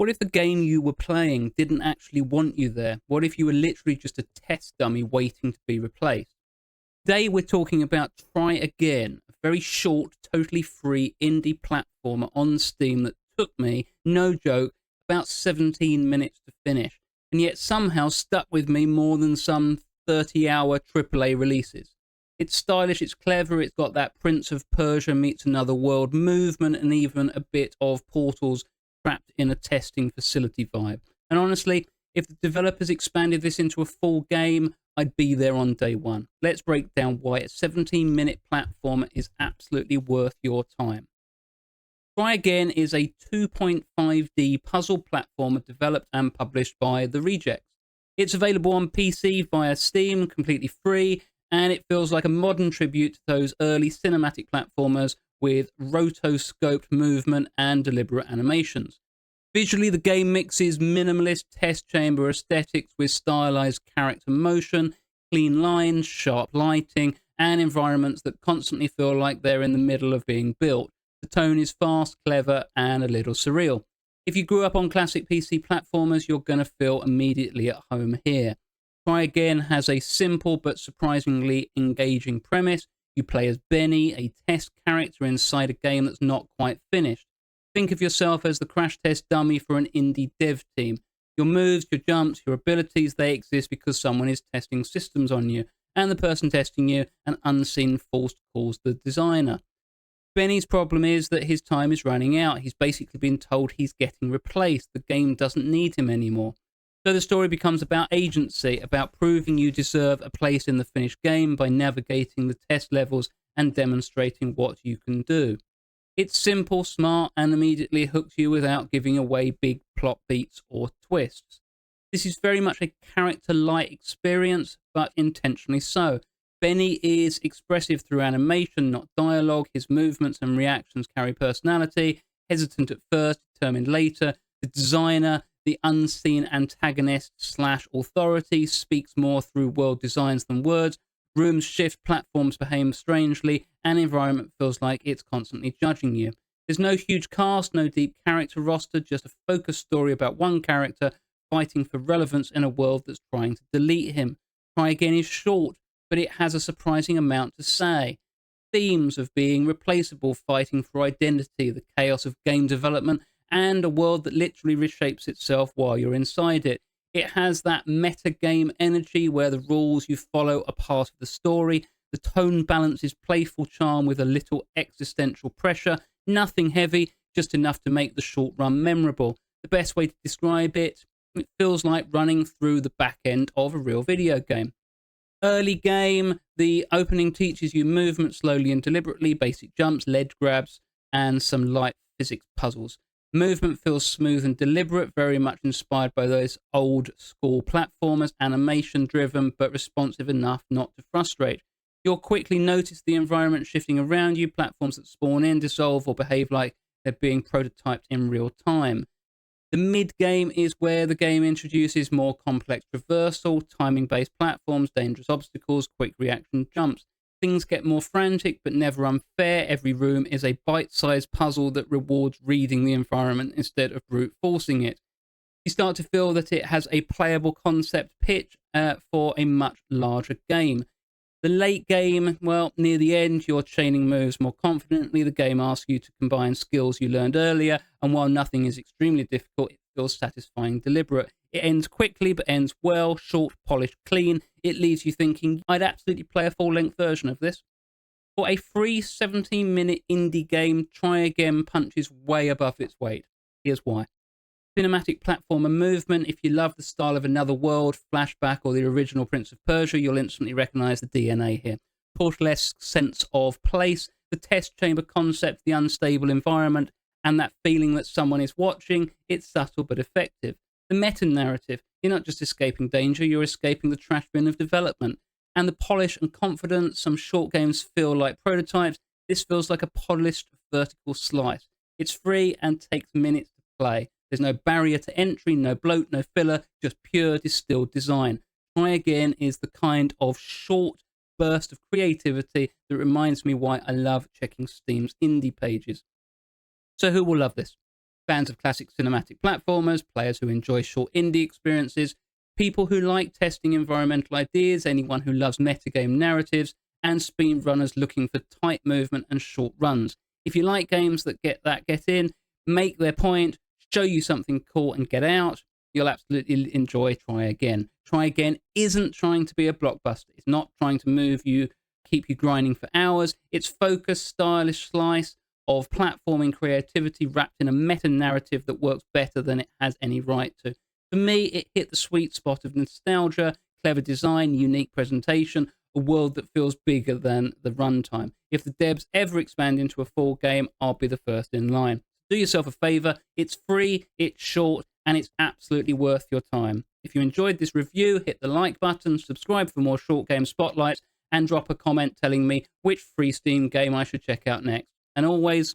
What if the game you were playing didn't actually want you there? What if you were literally just a test dummy waiting to be replaced? Today we're talking about Try Again, a very short, totally free indie platformer on Steam that took me, no joke, about 17 minutes to finish, and yet somehow stuck with me more than some 30-hour AAA releases. It's stylish, it's clever, it's got that Prince of Persia meets another world movement, and even a bit of Portal's trapped in a testing facility vibe. And honestly, if the developers expanded this into a full game, I'd be there on day one. Let's break down why a 17-minute platformer is absolutely worth your time. Try Again is a 2.5D puzzle platformer developed and published by The Rejects. It's available on PC via Steam, completely free, and it feels like a modern tribute to those early cinematic platformers with rotoscoped movement and deliberate animations. Visually, the game mixes minimalist test chamber aesthetics with stylized character motion, clean lines, sharp lighting, and environments that constantly feel like they're in the middle of being built. The tone is fast, clever, and a little surreal. If you grew up on classic PC platformers, you're going to feel immediately at home here. Try Again has a simple but surprisingly engaging premise. You play as Benny, a test character inside a game that's not quite finished. Think of yourself as the crash test dummy for an indie dev team. Your moves, your jumps, your abilities, they exist because someone is testing systems on you, and the person testing you, an unseen force, calls the designer. Benny's problem is that his time is running out. He's basically been told he's getting replaced. The game doesn't need him anymore. So the story becomes about agency, about proving you deserve a place in the finished game by navigating the test levels and demonstrating what you can do. It's simple, smart, and immediately hooks you without giving away big plot beats or twists. This is very much a character-light experience, but intentionally so. Benny is expressive through animation, not dialogue. His movements and reactions carry personality, hesitant at first, determined later. The designer, the unseen antagonist / authority, speaks more through world designs than words. Rooms shift, platforms behave strangely, and environment feels like it's constantly judging you. There's no huge cast, no deep character roster, just a focused story about one character fighting for relevance in a world that's trying to delete him. Try Again is short, but it has a surprising amount to say. Themes of being replaceable, fighting for identity, the chaos of game development, and a world that literally reshapes itself while you're inside it. It has that meta-game energy where the rules you follow are part of the story. The tone balances playful charm with a little existential pressure. Nothing heavy, just enough to make the short run memorable. The best way to describe it, it feels like running through the back end of a real video game. Early game, the opening teaches you movement slowly and deliberately, basic jumps, ledge grabs, and some light physics puzzles. Movement feels smooth and deliberate, very much inspired by those old school platformers, animation driven but responsive enough not to frustrate. You'll quickly notice the environment shifting around you, platforms that spawn in, dissolve, or behave like they're being prototyped in real time. The mid-game is where the game introduces more complex traversal, timing-based platforms, dangerous obstacles, quick reaction jumps. Things get more frantic, but never unfair. Every room is a bite-sized puzzle that rewards reading the environment instead of brute forcing it. You start to feel that it has a playable concept pitch for a much larger game. The late game, well, near the end, you're chaining moves more confidently. The game asks you to combine skills you learned earlier, and while nothing is extremely difficult, it feels satisfying, deliberate. It ends quickly, but ends well, short, polished, clean. It leaves you thinking, I'd absolutely play a full-length version of this. For a free 17-minute indie game, Try Again punches way above its weight. Here's why. Cinematic platformer movement. If you love the style of Another World, Flashback, or the original Prince of Persia, you'll instantly recognize the DNA here. Portalesque sense of place, the test chamber concept, the unstable environment, and that feeling that someone is watching. It's subtle but effective. The meta-narrative. You're not just escaping danger, you're escaping the trash bin of development. And the polish and confidence. Some short games feel like prototypes. This feels like a polished vertical slice. It's free and takes minutes to play. There's no barrier to entry, no bloat, no filler, just pure distilled design. Try Again is the kind of short burst of creativity that reminds me why I love checking Steam's indie pages. So who will love this? fans of classic cinematic platformers, players who enjoy short indie experiences, people who like testing environmental ideas, anyone who loves metagame narratives, and speed runners looking for tight movement and short runs. If you like games that get in, make their point, show you something cool and get out, you'll absolutely enjoy Try Again. Try Again isn't trying to be a blockbuster. It's not trying to keep you grinding for hours. It's focused, stylish slice of platforming creativity wrapped in a meta-narrative that works better than it has any right to. For me, it hit the sweet spot of nostalgia, clever design, unique presentation, a world that feels bigger than the runtime. If the devs ever expand into a full game, I'll be the first in line. Do yourself a favor. It's free, it's short, and it's absolutely worth your time. If you enjoyed this review, hit the like button, subscribe for more short game spotlights, and drop a comment telling me which free Steam game I should check out next. And always,